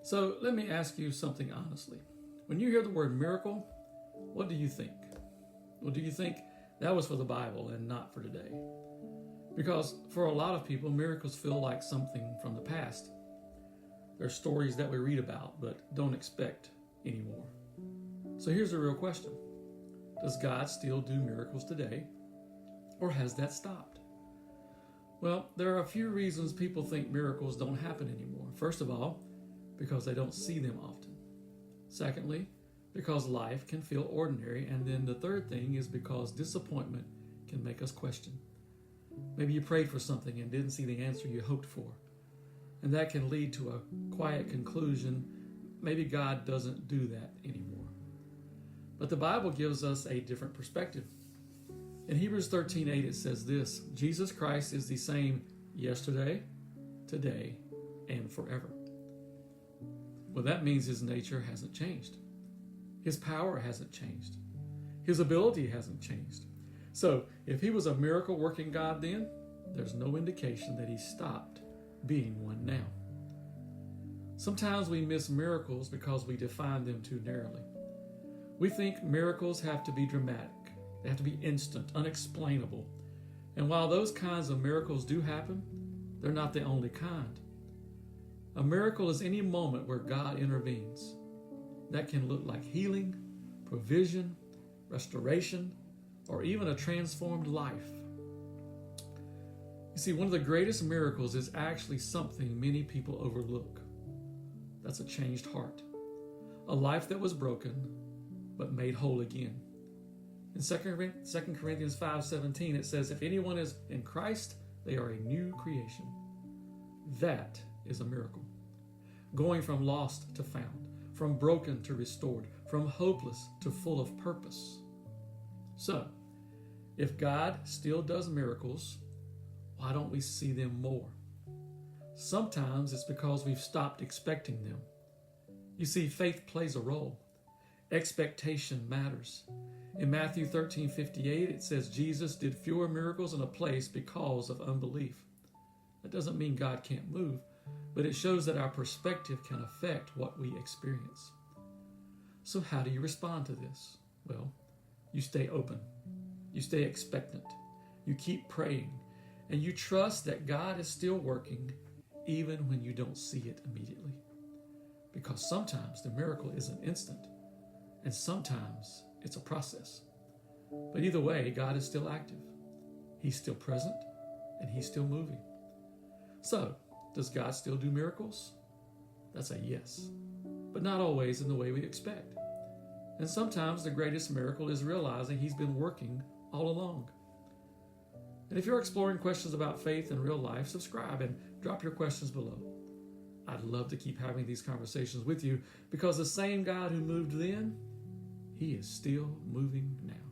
So let me ask you something honestly. When you hear the word miracle, what do you think? Well, do you think that was for the Bible and not for today? Because for a lot of people, miracles feel like something from the past. They're stories that we read about but don't expect anymore. So here's the real question. Does God still do miracles today? Or has that stopped? Well, there are a few reasons people think miracles don't happen anymore. First of all, because they don't see them often. Secondly, because life can feel ordinary. And then the third thing is because disappointment can make us question. Maybe you prayed for something and didn't see the answer you hoped for. And that can lead to a quiet conclusion, maybe God doesn't do that anymore. But the Bible gives us a different perspective. In Hebrews 13:8 it says this, Jesus Christ is the same yesterday, today, and forever. Well, that means his nature hasn't changed. His power hasn't changed. His ability hasn't changed. So if he was a miracle working God then, there's no indication that he stopped being one now. Sometimes we miss miracles because we define them too narrowly. We think miracles have to be dramatic. They have to be instant, unexplainable. And while those kinds of miracles do happen, they're not the only kind. A miracle is any moment where God intervenes. That can look like healing, provision, restoration, or even a transformed life. You see, one of the greatest miracles is actually something many people overlook. That's a changed heart. A life that was broken, but made whole again. In 2 Corinthians 5:17, it says, if anyone is in Christ, they are a new creation. That is a miracle. Going from lost to found, from broken to restored, from hopeless to full of purpose. So, if God still does miracles, why don't we see them more? Sometimes it's because we've stopped expecting them. You see, faith plays a role. Expectation matters. In Matthew 13:58, it says Jesus did fewer miracles in a place because of unbelief. That doesn't mean God can't move, but it shows that our perspective can affect what we experience. So how do you respond to this? Well, you stay open. You stay expectant. You keep praying. And you trust that God is still working even when you don't see it immediately. Because sometimes the miracle isn't instant. And sometimes it's a process. But either way, God is still active. He's still present and he's still moving. So, does God still do miracles? That's a yes. But not always in the way we expect. And sometimes the greatest miracle is realizing he's been working all along. And if you're exploring questions about faith in real life, subscribe and drop your questions below. I'd love to keep having these conversations with you because the same God who moved then, he is still moving now.